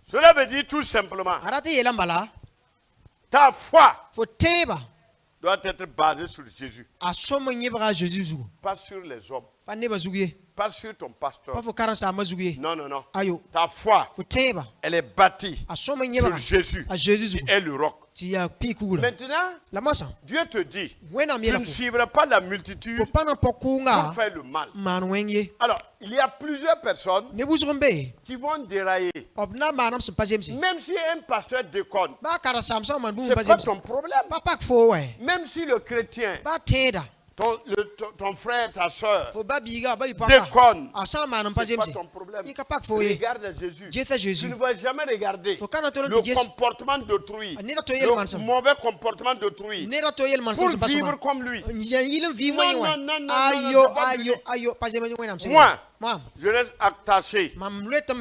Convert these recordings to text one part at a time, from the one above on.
Cela veut dire tout simplement, ta foi doit être basée sur Jésus. Pas sur les hommes. Pas sur ton pasteur. Non, non, non. Ta foi, elle est bâtie sur Jésus, qui est le roc. Maintenant, Dieu te dit, tu ne suivras pas la multitude pour faire le mal. Alors, il y a plusieurs personnes qui vont dérailler. Même si un pasteur déconne, ce n'est pas ton problème. Même si le chrétien, ton frère, ta soeur, déconne, c'est pas ton problème. Regarde à Jésus. Tu ne vas jamais regarder le comportement d'autrui, le mauvais comportement d'autrui, pour vivre comme lui. Non, non, non, non. Moi, je reste attaché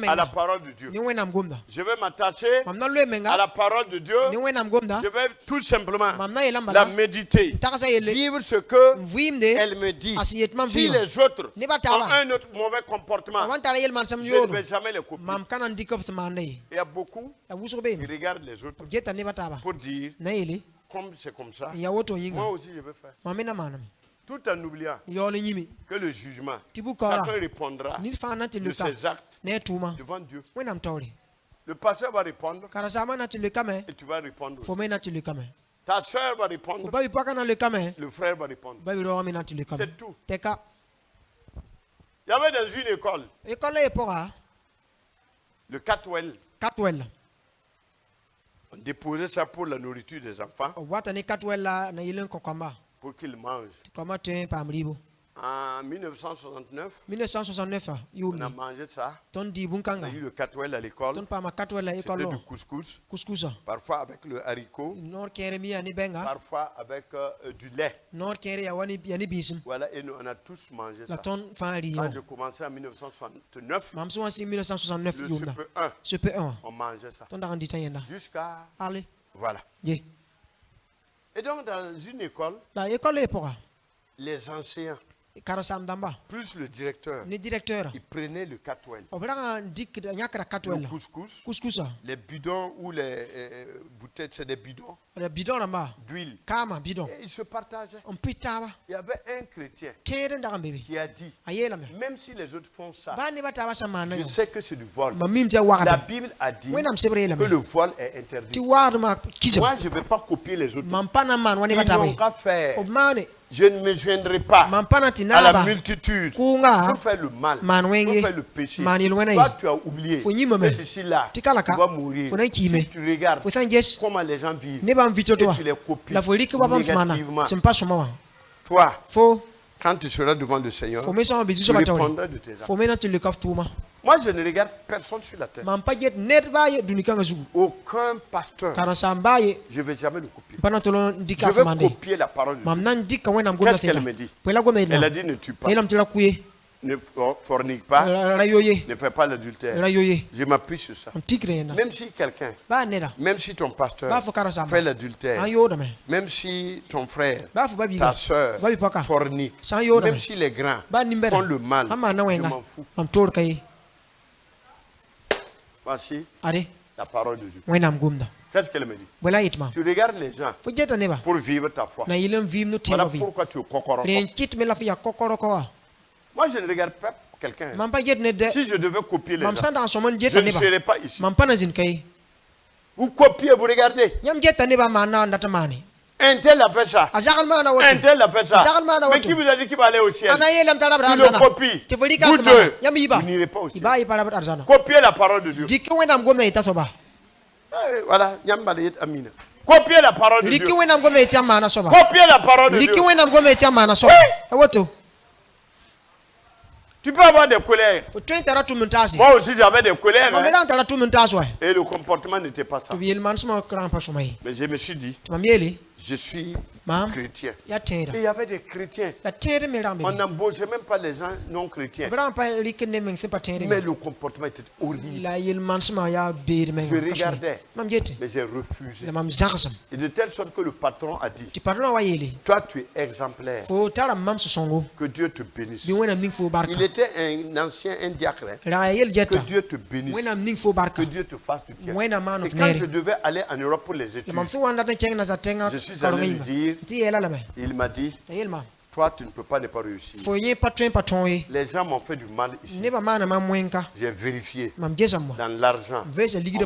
à la parole de Dieu. Je vais m'attacher à la parole de Dieu. Je vais tout simplement la méditer. Vivre ce que elle me dit. Si les autres ont un autre mauvais comportement, je ne vais jamais les copier. Il y a beaucoup qui regardent les autres pour dire, comme c'est comme ça, moi aussi je vais faire. Tout en oubliant que le jugement, chacun répondra de ses actes devant Dieu. Le pasteur va répondre et tu vas répondre aussi. Ta soeur va répondre, le frère va répondre. C'est tout. Il y avait dans une école, le Catwell. On déposait ça pour la nourriture des enfants, pour qu'ils mangent. En 1969, on a mangé ça. On a eu le Catwell à l'école. C'était du couscous. Parfois avec le haricot. Parfois avec du lait. Voilà, et nous, on a tous mangé ça. Quand j'ai commencé en 1969, le CP1, on mangeait ça. Jusqu'à... Voilà. Et donc dans une école, les enseignants, plus le directeur, ils prenaient le Catwell, le couscous, les bidons ou les bouteilles, c'est des bidons d'huile. Et ils se partageaient. Il y avait un chrétien qui a dit, même si les autres font ça, je sais que c'est du vol. La Bible a dit que le vol est interdit. Moi, je ne vais pas copier les autres. Ils n'ont qu'à faire. Je ne me joindrai pas à la multitude pour faire le mal, pour faire le péché. Toi, tu as oublié que d'ici là, tu vas mourir. Si tu regardes comment les gens vivent et tu les copies négativement, toi, quand tu seras devant le Seigneur, tu répondras de tes actes. Moi, je ne regarde personne sur la terre. Aucun pasteur. Je ne vais jamais le copier. Je vais copier la parole de Dieu. Qu'est-ce qu'elle me dit? Elle a dit ne tue pas, ne fornique pas, ne fais pas l'adultère. Je m'appuie sur ça. Même si quelqu'un, même si ton pasteur fait l'adultère, même si ton frère, ta soeur fornique, même si les grands font le mal, je m'en fous. Voici la parole de Dieu. Qu'est-ce qu'elle me dit? Tu regardes les gens pour vivre ta foi. Voilà pourquoi tu es kokoro. Moi, je ne regarde pas quelqu'un. Si je devais copier les gens, je ne serais pas ici. Vous copiez, vous regardez. Un tel a fait ça. Un tel a fait ça. Mais qui vous a dit qu'il va aller au ciel? Tu le copies. Vous deux, vous n'irez pas au ciel. Copiez la parole de Dieu. Voilà. Copiez la parole de Dieu. Copiez la parole de Dieu. Tu peux avoir des colères. Moi aussi j'avais des colères. Et le comportement n'était pas ça. Mais je me suis dit, je suis chrétien. Et il y avait des chrétiens. On n'embauchait même pas les gens non chrétiens. Mais le comportement était horrible. Je regardais, mais j'ai refusé. Et de telle sorte que le patron a dit, toi tu es exemplaire. Que Dieu te bénisse. Il était un ancien, un diacre. Que Dieu te bénisse. Que Dieu te fasse du bien. Et quand je devais aller en Europe pour les études, je suis allé lui dire, il m'a dit, toi tu ne peux pas ne pas réussir. Les gens m'ont fait du mal ici. J'ai vérifié. Dans l'argent, on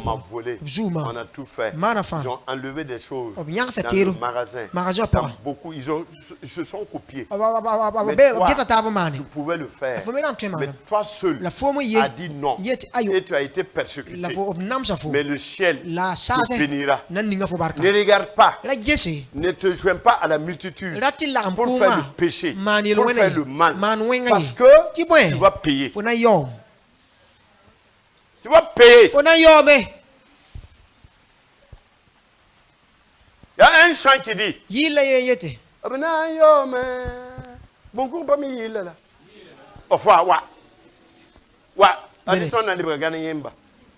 m'a volé. On a tout fait. Ils ont enlevé des choses dans le magasin. Dans beaucoup, ils se sont copiés. Mais toi, tu pouvais le faire. Mais toi seul as dit non. Et tu as été persécuté. Mais le ciel te bénira. Ne regarde pas. Ne te joins pas à la multitude pour faire le péché, pour faire le mal. Parce que tu vas payer. Tu vas payer. Il y a un chant qui dit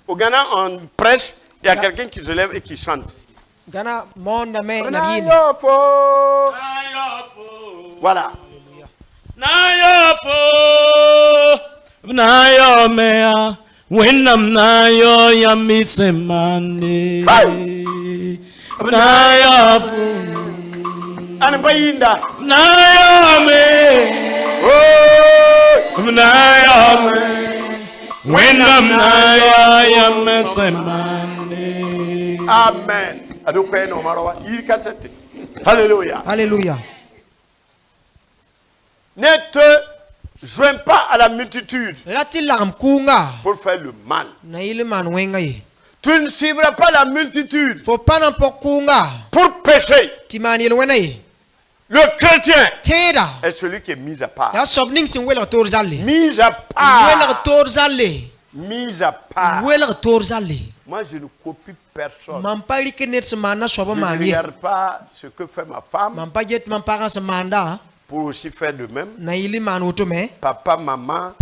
au Ghana, on prêche, il y a quelqu'un qui se lève et qui chante. Voilà. When na yo yami semane na yo fu Anbayinda na yo me oh na yo me when na yo yami semane. Amen. Adokwe no marawa yikasete. Alléluia. Alléluia. Ne te joins pas à la multitude pour faire le mal. Tu ne suivras pas la multitude pour pécher. Le chrétien est celui qui est mis à part. Mis à part. Mis à part. Moi, je ne copie personne. Je ne regarde pas ce que fait ma femme pour aussi faire de même. Papa, maman,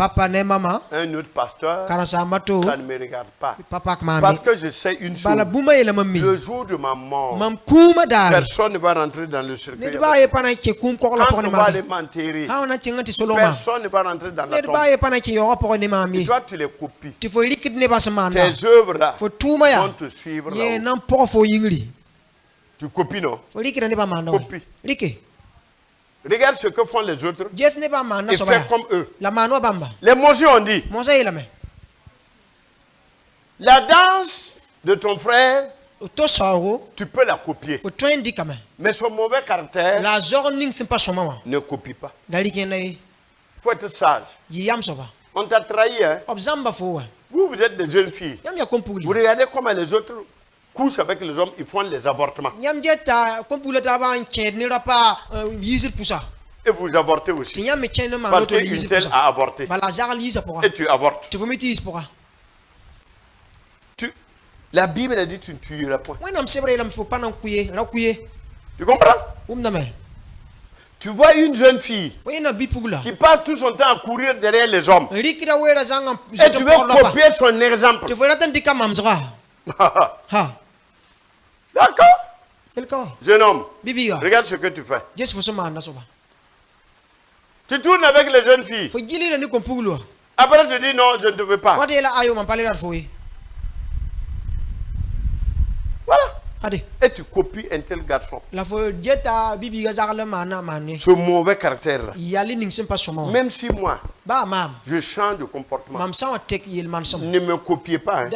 un autre pasteur, ça ne me regarde pas. Parce que je sais une chose. Le jour de ma mort, personne ne va rentrer dans le cercueil. Quand on va aller m'enterrer, personne ne va rentrer dans la tombe. Et toi, tu les copies. Tes œuvres là vont te suivre là-haut. Tu copies, non? Copie. Regarde ce que font les autres et fais comme eux. Les Mosés ont dit, la danse de ton frère, tu peux la copier. Mais son mauvais caractère, ne copie pas. Il faut être sage. On t'a trahi. Hein? Vous êtes des jeunes filles. Vous regardez comment les autres couchent avec les hommes, ils font les avortements. Et vous avortez aussi. Parce qu'une telle a avorté. Et tu avortes. La Bible a dit tu ne tueras point. Tu comprends? Tu vois une jeune fille qui passe tout son temps à courir derrière les hommes. Et tu veux copier son exemple. D'accord? Jeune homme, regarde ce que tu fais. Tu tournes avec les jeunes filles. Après tu dis non, je ne te veux pas. Voilà. Et tu copies un tel garçon. Ce mauvais caractère-là. Même si moi, je change de comportement, ne me copiez pas. Hein.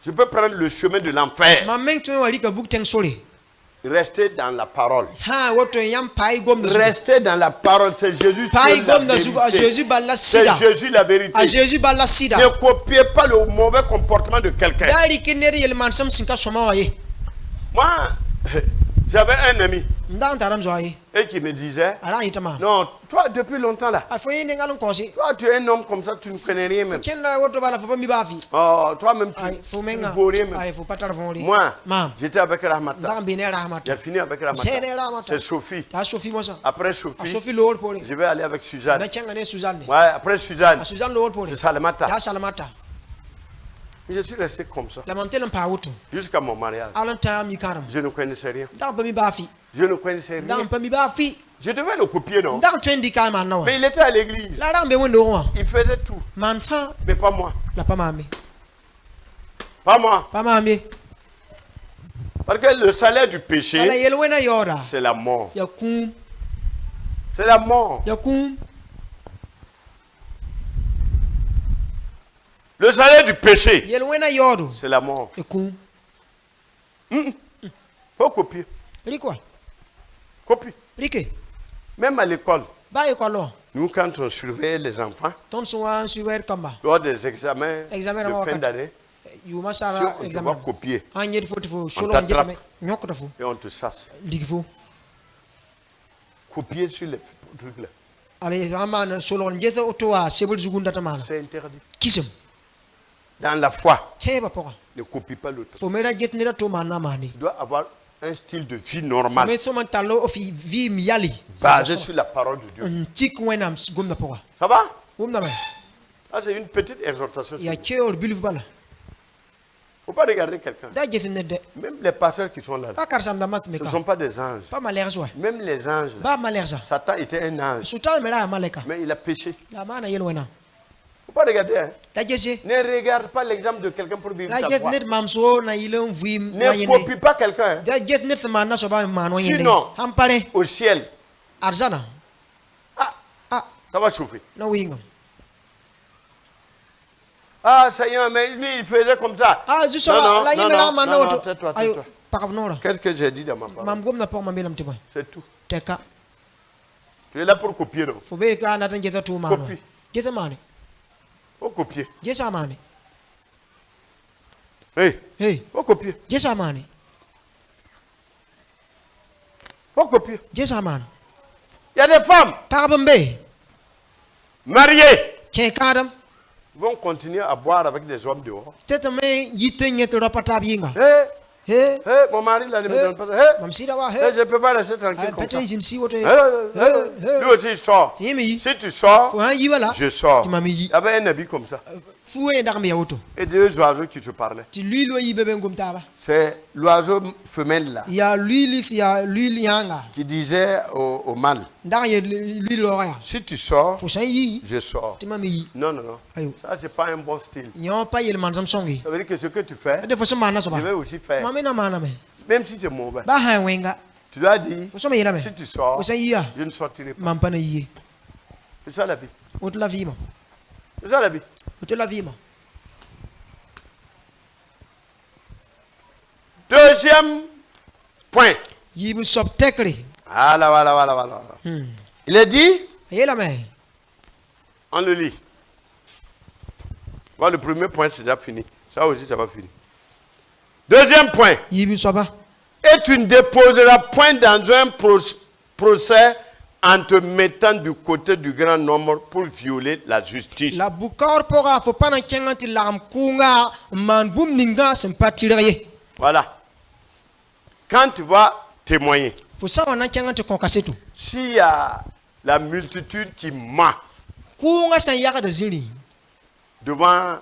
Je peux prendre le chemin de l'enfer. Restez dans la parole. Restez dans la parole. C'est Jésus. C'est Jésus la vérité. Ne copiez pas le mauvais comportement de quelqu'un. Moi, J'avais un ami et qui me disait, non, toi depuis longtemps là, toi tu es un homme comme ça, tu ne connais rien même. Oh, toi-même tu ne vaux rien même. Moi, j'étais avec Rahmata. J'ai fini avec Rahmata. C'est Sophie. Après Sophie, je vais aller avec Suzanne. Ouais, après Suzanne, c'est Salamata. Je suis resté comme ça jusqu'à mon mariage. Je ne connaissais rien. Je ne connaissais rien. Je devais le copier, non? Mais il était à l'église. Il faisait tout. Mais pas moi. Pas moi. Parce que le salaire du péché, c'est la mort. C'est la mort. Le salaire du péché, c'est la mort. Faut copier. Copie. Même à l'école, nous quand on surveille les enfants, lors des examens de fin d'année, si on doit copier, on t'attrape et on te chasse. Copier sur les trucs là. C'est interdit. Dans la foi, ne copie pas l'autre. Tu dois avoir un style de vie normal, basé sur la parole de Dieu. Ça va? Ça, c'est une petite exhortation. Il ne faut pas regarder quelqu'un. Même les pasteurs qui sont là, ce ne sont pas des anges. Même les anges, Satan était un ange, mais il a péché. Il ne faut pas regarder. Ne regarde pas l'exemple de quelqu'un pour vivre sa foi. Ne copie pas quelqu'un. Sinon, au ciel, ça va chauffer. Ah, Seigneur, mais lui, il faisait comme ça. Non, tais-toi. Qu'est-ce que j'ai dit dans ma parole? C'est tout. Tu es là pour copier, non? Copie. Faut copier. Hey, faut copier. Faut copier. Il y a des femmes mariées vont continuer à boire avec des hommes dehors. Mon mari là ne me donne pas. Je ne peux pas rester tranquille comme ça. Lui aussi il sort. Si tu sors, je sors. Il y avait un habit comme ça. Et deux oiseaux qui se parlaient. C'est l'oiseau femelle là qui disait au mâle, si tu sors, je sors. Non. Ça c'est pas un bon style. Ça veut dire que ce que tu fais, je vais aussi faire. Même si c'est mauvais. Tu dois dire, si tu sors, je ne sortirai pas. C'est ça la vie. C'est ça la vie. Deuxième point. Voilà. Il est dit, on le lit. Bon, le premier point, c'est déjà fini. Ça aussi, ça va finir. Deuxième point. Et tu ne déposeras point dans un procès en te mettant du côté du grand nombre pour violer la justice. Voilà. Quand tu vas témoigner, s'il y a la multitude qui ment devant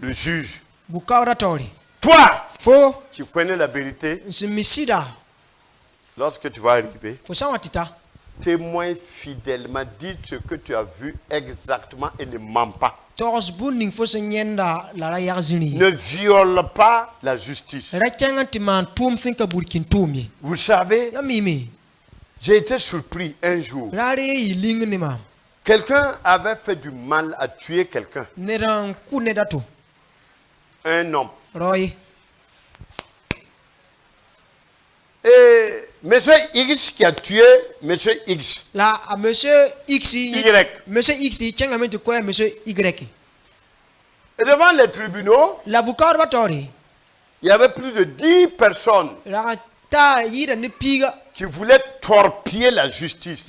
le juge, toi, tu connais la vérité. Lorsque tu vas arriver, témoigne fidèlement, dis ce que tu as vu exactement et ne mens pas. Ne viole pas la justice. Vous savez, j'ai été surpris un jour. Quelqu'un avait fait du mal à tuer quelqu'un. Un homme. Et monsieur X qui a tué monsieur X. Monsieur X. Monsieur X, monsieur Y. Et devant les tribunaux, il y avait plus de 10 personnes qui voulait torpiller la justice.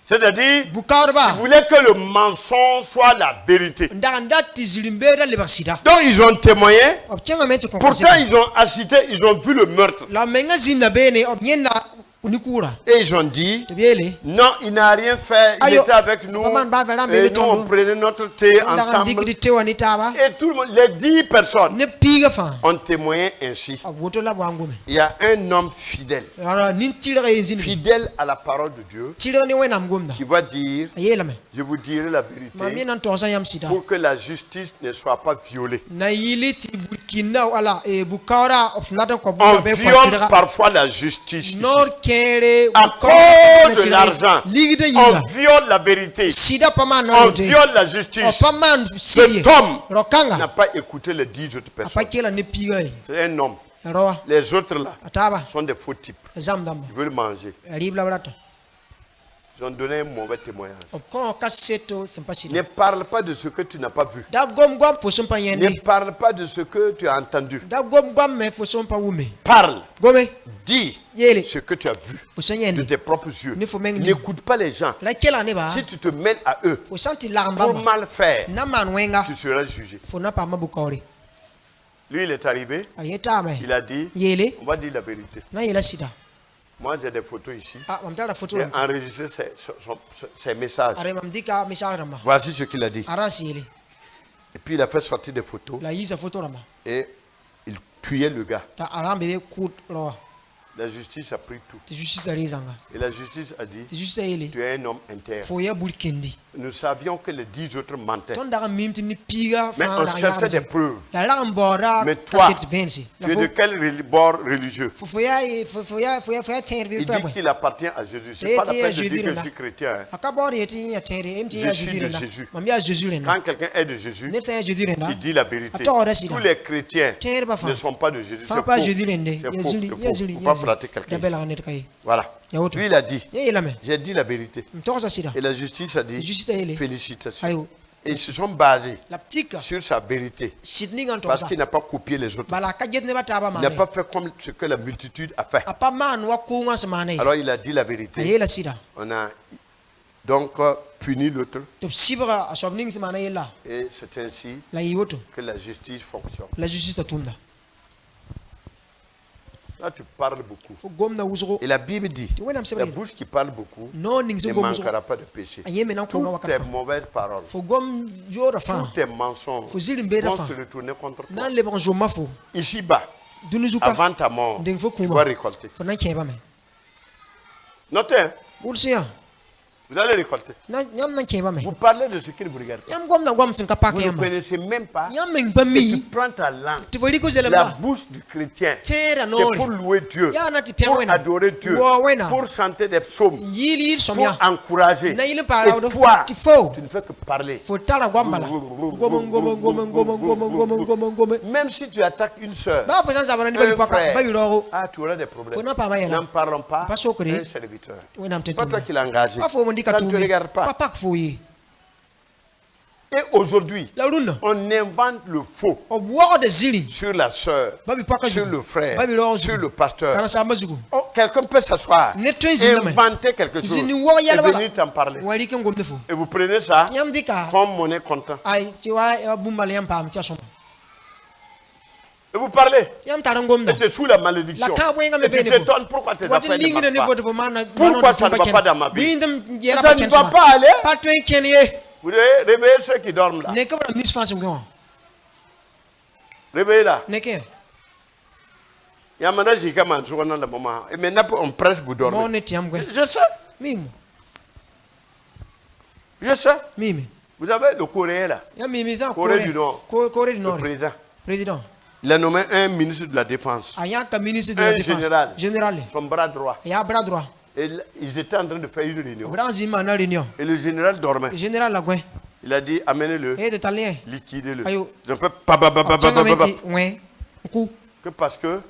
C'est-à-dire, il voulait que le mensonge soit la vérité. Donc ils ont témoigné. Pourtant ils ont assisté, ils ont vu le meurtre. Et ils ont dit, non, il n'a rien fait, il était avec nous, et nous on prenait notre thé ensemble. Et tout le monde, les 10 personnes ont témoigné ainsi. Il y a un homme fidèle, fidèle à la parole de Dieu, qui va dire, je vous dirai la vérité, pour que la justice ne soit pas violée. On viole parfois la justice. À cause de l'argent, on viole la vérité, on viole la justice. Cet homme n'a pas écouté les 10 autres personnes. C'est un homme. Les autres là sont des faux types. Ils veulent manger. Ils ont donné un mauvais témoignage. Ne parle pas de ce que tu n'as pas vu. Ne parle pas de ce que tu as entendu. Parle. Dis ce que tu as vu de tes propres yeux. N'écoute pas les gens. Si tu te mêles à eux pour mal faire, tu seras jugé. Lui, il est arrivé. Il a dit, on va dire la vérité. Moi, j'ai des photos ici. J'ai enregistré ses messages. Voici ce qu'il a dit. Et puis, il a fait sortir des photos. Et il tuait le gars. La justice a pris tout. Et la justice a dit, tu es un homme interne. Nous savions que les 10 autres mentaient. Mais on cherchait des preuves. Mais toi, tu es de quel bord religieux? Il dit qu'il appartient à Jésus. Ce n'est pas la peine de dire que je suis chrétien. Je suis de Jésus. Quand quelqu'un est de Jésus, il dit la vérité. Tous les chrétiens ne sont pas de Jésus. C'est faux. Quelqu'un. Voilà. Lui, il a dit, j'ai dit la vérité. Et la justice a dit, félicitations. Et ils se sont basés sur sa vérité. Parce qu'il n'a pas copié les autres. Il n'a pas fait comme ce que la multitude a fait. Alors il a dit la vérité. On a donc puni l'autre. Et c'est ainsi que la justice fonctionne. Là, tu parles beaucoup. Et la Bible dit, la bouche qui parle beaucoup ne manquera pas de péché. Toutes tes mauvaises paroles, tous tes mensonges vont se retourner contre toi. Ici-bas, avant ta mort, tu vas récolter. Notez, vous allez récolter. Vous parlez de ce qui ne vous regarde pas. Vous ne connaissez même pas. Et tu prends ta langue. La bouche du chrétien, c'est pour louer Dieu, pour adorer Dieu, pour chanter des psaumes, pour encourager. Et toi, tu ne fais que parler. Même si tu attaques une soeur, un frère, tu auras des problèmes. N'en parlons pas un serviteur. C'est pas toi qui l'as engagé. Ça ne te regarde pas. Et aujourd'hui, on invente le faux sur la soeur, sur le frère, sur le pasteur. Oh, quelqu'un peut s'asseoir, inventer quelque chose et venir t'en parler. Et vous prenez ça comme monnaie comptant. Et vous parlez. Et tu es sous la malédiction. Et tu t'étonnes pourquoi tes affaires ne marchent pas. Pourquoi ça ne va pas dans ma vie. Ça ne va pas aller. Vous devez réveiller ceux qui dorment là. Réveillez là. Il y a maintenant qui commence à le moment. Et maintenant on presse pour dormir. Je sais. Je sais. Vous avez le Coréen là. Corée du Nord. Le président. Il a nommé un ministre de la Défense. Un général. Son bras droit. Et ils étaient en train de faire une réunion. Et le général dormait. Il a dit, amenez-le, liquidez-le. Je ne peux pas. Que parce que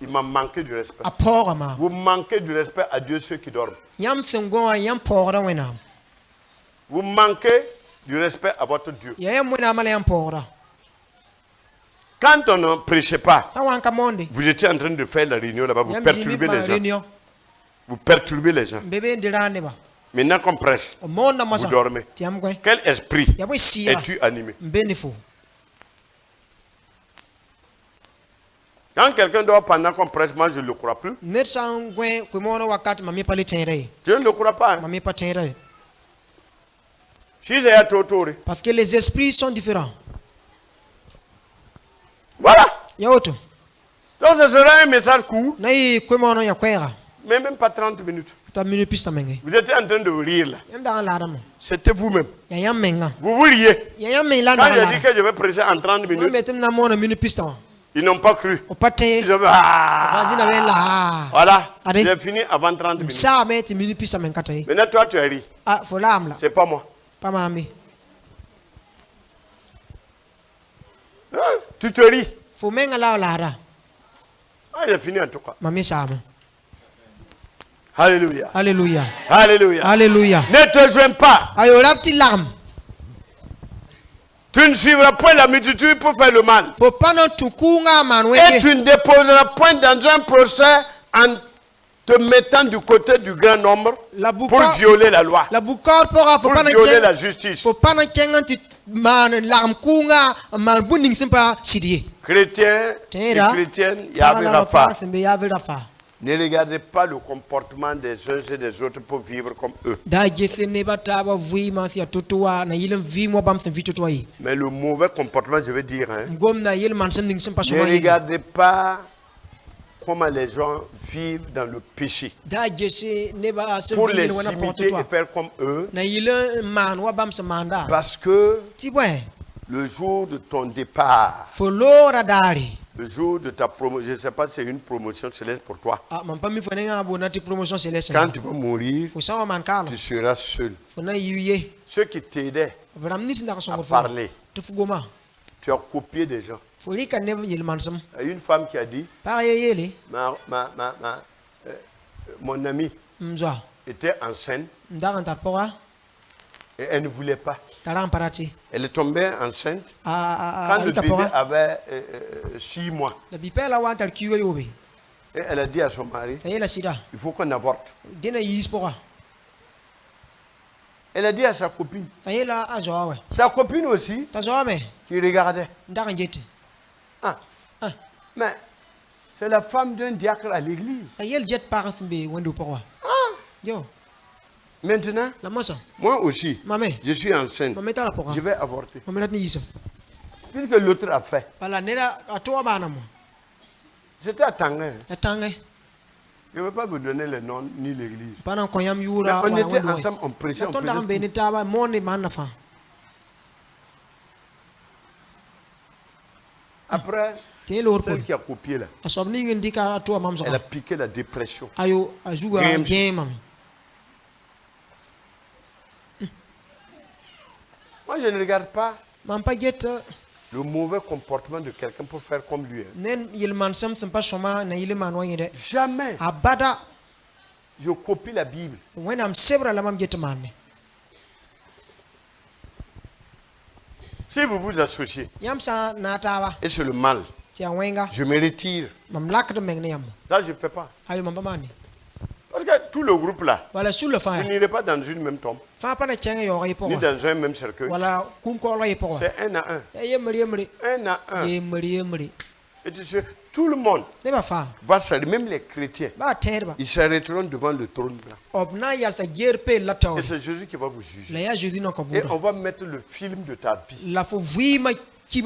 il m'a manqué du respect. Vous manquez du respect à Dieu ceux qui dorment. Vous manquez du respect à votre Dieu. Quand on ne prêchait pas, vous étiez en train de faire la réunion là-bas, vous perturbez les gens. Vous perturbez les gens. Maintenant qu'on prêche, vous dormez. Quel esprit es-tu animé? Quand quelqu'un dort pendant qu'on prêche, moi je ne le crois plus. Je ne le crois pas. Hein. Si j'ai trop. Parce que les esprits sont différents. Voilà. Donc ce sera un message court. Mais même pas 30 minutes. Vous étiez en train de rire là. C'était vous-même. Vous riez. Quand j'ai dit que je vais prêcher en 30 minutes, ils n'ont pas cru. Ils ont dit, voilà, j'ai fini avant 30 minutes. Maintenant toi tu as ri. C'est pas moi. Tu te ris. J'ai fini en tout cas. Alléluia. Alléluia. Alléluia. Alléluia. Ne te joins pas. Tu ne suivras point la multitude pour faire le mal. Et tu ne déposeras point dans un procès en te mettant du côté du grand nombre pour violer la loi. Pour violer la justice. Chrétiens et chrétiennes, Yahvé Rapha. Ne regardez pas le comportement des uns et des autres pour vivre comme eux. Mais le mauvais comportement, je veux dire, hein, ne regardez pas comment les gens vivent dans le péché. Pour les imiter et faire comme eux. Parce que le jour de ton départ, le jour de ta promotion, je ne sais pas si c'est une promotion céleste pour toi. Quand tu vas mourir, tu seras seul. Ceux qui t'aidaient à parler, tu as copié des gens. Il y a une femme qui a dit, mon amie était enceinte et elle ne voulait pas. Elle est tombée enceinte quand le bébé avait 6 mois. Et elle a dit à son mari, il faut qu'on avorte. Elle a dit à sa copine. Sa copine aussi, qui regardait. Mais c'est la femme d'un diacre à l'église. Maintenant, moi aussi, je suis enceinte. Je vais avorter. Puisque l'autre a fait. C'était à Tanguay. Je ne veux pas vous donner le nom ni l'église. On était ensemble, on prêchait. Après, celle qui a copié là, elle a piqué la dépression. Moi, je ne regarde pas le mauvais comportement de quelqu'un pour faire comme lui. Jamais je copie la Bible. Si vous vous associez, et c'est le mal, je me retire. Ça, je ne fais pas. Parce que tout le groupe là, vous n'irez pas dans une même tombe, ni dans un même cercueil. C'est un à un. Un à un. Et tu sais, tout le monde va s'arrêter, même les chrétiens, ils s'arrêteront devant le trône blanc. Et c'est Jésus qui va vous juger. Et on va mettre le film de ta vie. Tu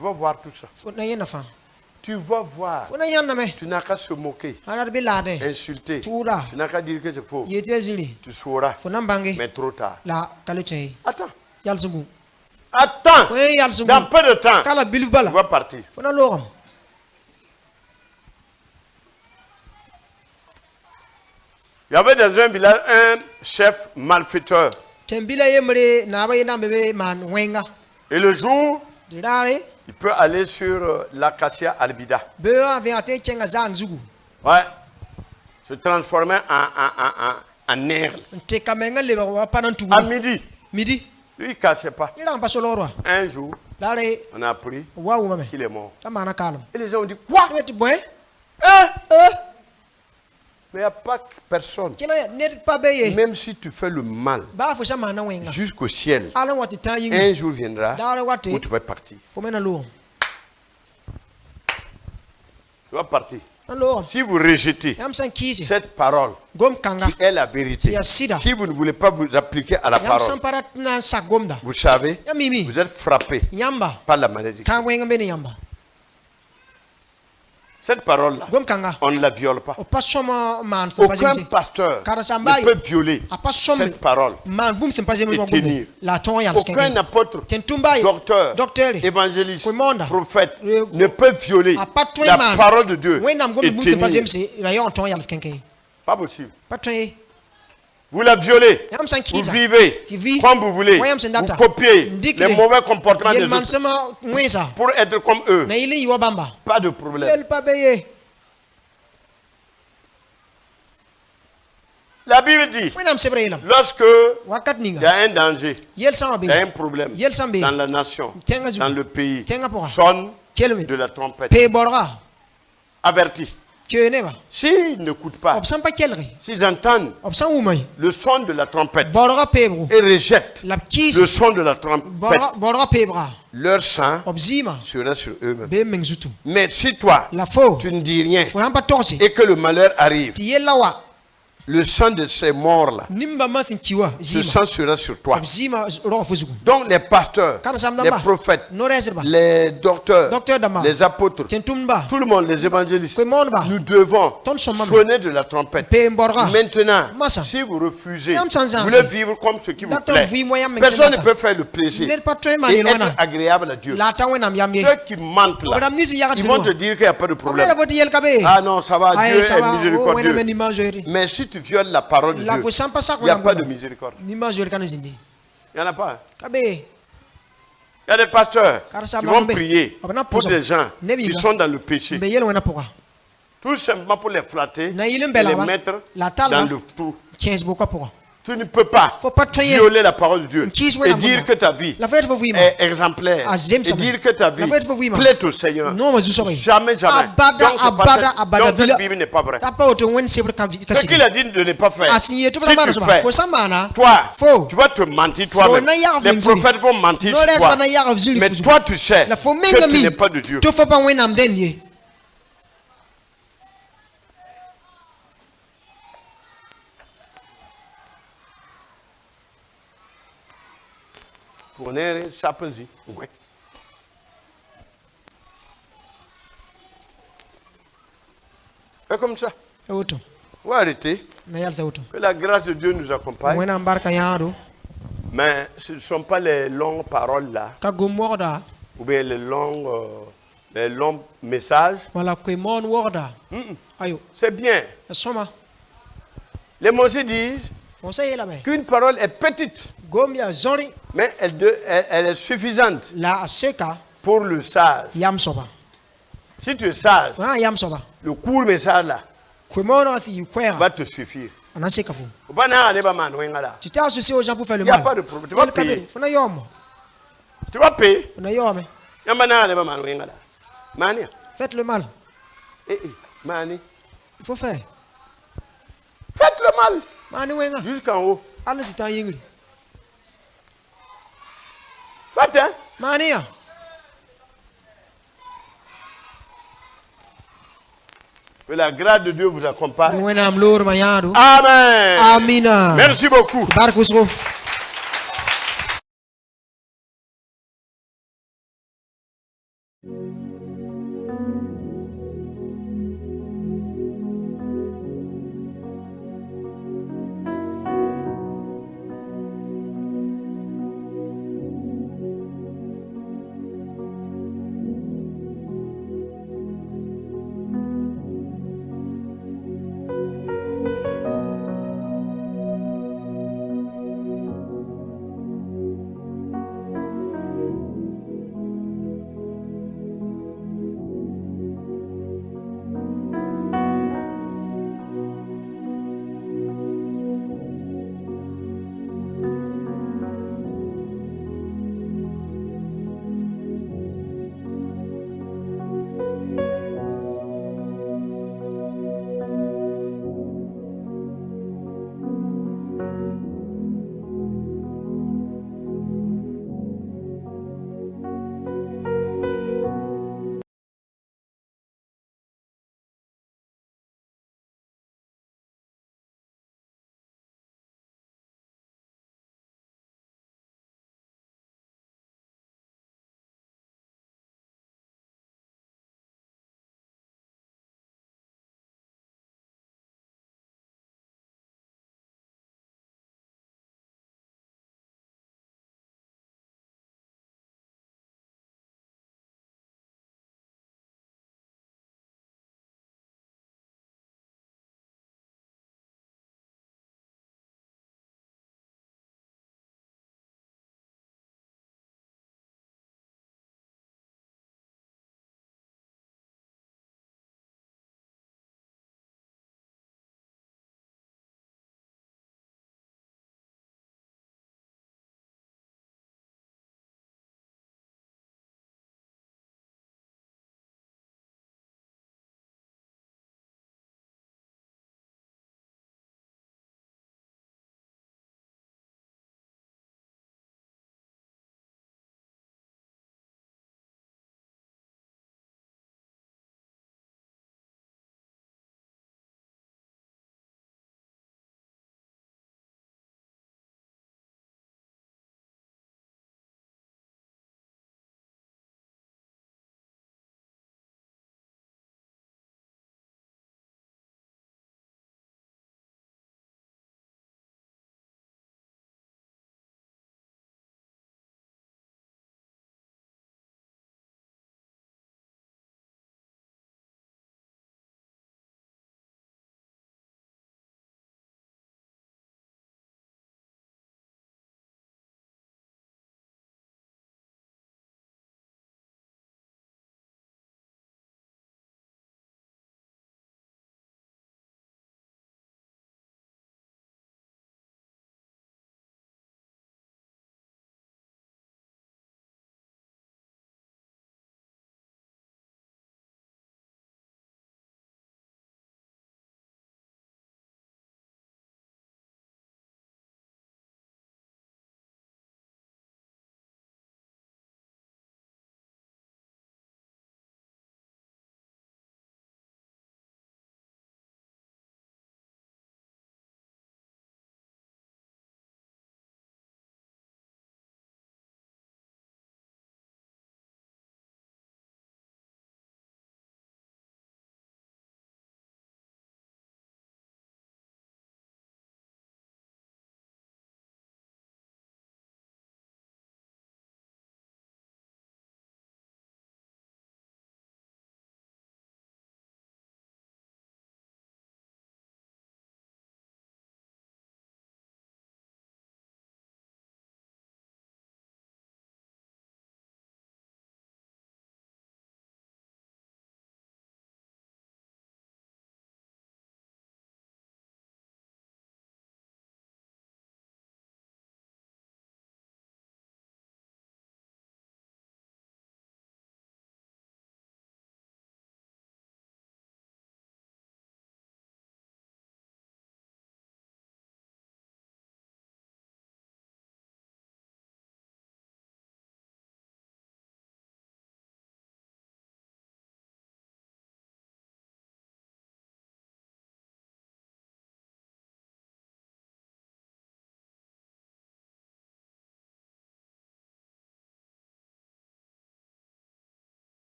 vas voir tout ça. Tu vas voir. Tu n'as qu'à se moquer, insulter. Tu n'as qu'à dire que c'est faux. Tu sauras, mais trop tard. Attends. Attends. Dans peu de temps, tu vas partir. Il y avait dans un village un chef malfaiteur. Et le jour, il peut aller sur l'acacia albida. Ouais. Se transformer en aigle. À midi. Lui, il ne cachait pas. Un jour, On a appris qu'il est mort. Et les gens ont dit, quoi? Mais il n'y a pas personne. Même si tu fais le mal jusqu'au ciel, un jour viendra où tu vas partir. Tu vas partir. Si vous rejetez cette parole qui est la vérité, si vous ne voulez pas vous appliquer à la parole, vous savez, vous êtes frappé par la maladie. Cette parole-là, on ne la viole pas. Aucun pasteur ne peut violer cette parole et tenir. Aucun apôtre, docteur, évangéliste, prophète ne peut violer la parole de Dieu et tenir. Pas possible. Vous la violez, vous vivez comme vous voulez, vous copiez les mauvais comportements des autres pour être comme eux. Pas de problème. La Bible dit, lorsque il y a un danger, il y a un problème dans la nation, dans le pays, sonne de la trompette. Avertis. S'ils n'écoutent pas, s'ils entendent le son de la trompette et rejettent le son de la trompette, leur sang sera sur eux-mêmes. Mais si toi, tu ne dis rien et que le malheur arrive, le sang de ces morts-là, ce sang sera sur toi. Donc les pasteurs, les prophètes, les docteurs, les apôtres, tout le monde, les évangélistes, nous devons sonner de la trompette. Maintenant, si vous refusez, vous voulez vivre comme ce qui vous plaît, personne ne peut faire le plaisir et être agréable à Dieu. Ceux qui mentent là, ils vont te dire qu'il n'y a pas de problème. Ah non, ça va, Dieu est miséricordieux. Mais si tu violes la parole de Dieu, il n'y a pas de miséricorde. Il n'y en a pas. Il y a des pasteurs qui vont prier pour des gens qui sont dans le péché. Tout simplement pour les flatter et les mettre dans le trou. Tu ne peux pas violer la parole de Dieu et dire que ta vie est exemplaire et dire que ta vie plaît au Seigneur. Jamais, jamais. Donc cette Bible n'est pas vraie. Ce qu'il a dit de ne pas faire, si tu fais, toi, tu vas te mentir toi-même. Les prophètes vont mentir sur toi. Mais toi, tu sais que tu n'es pas de Dieu. Tourner, chapenzi. Ouais. Fais comme ça. On va arrêter. Que la grâce de Dieu nous accompagne. Mais ce ne sont pas les longues paroles là. Ou bien les longs messages. C'est bien. Les Mosées disent qu'une parole est petite, mais elle est suffisante pour le sage. Si tu es sage, le court message là va te suffire. Tu t'es associé aux gens pour faire le mal. Il n'y a pas de problème. Tu vas payer. Tu vas payer. Faites le mal. Mani. Il faut faire. Faites le mal. Jusqu'en haut. Faites, hein? Que la grâce de Dieu vous accompagne. Amen. Amina. Merci beaucoup.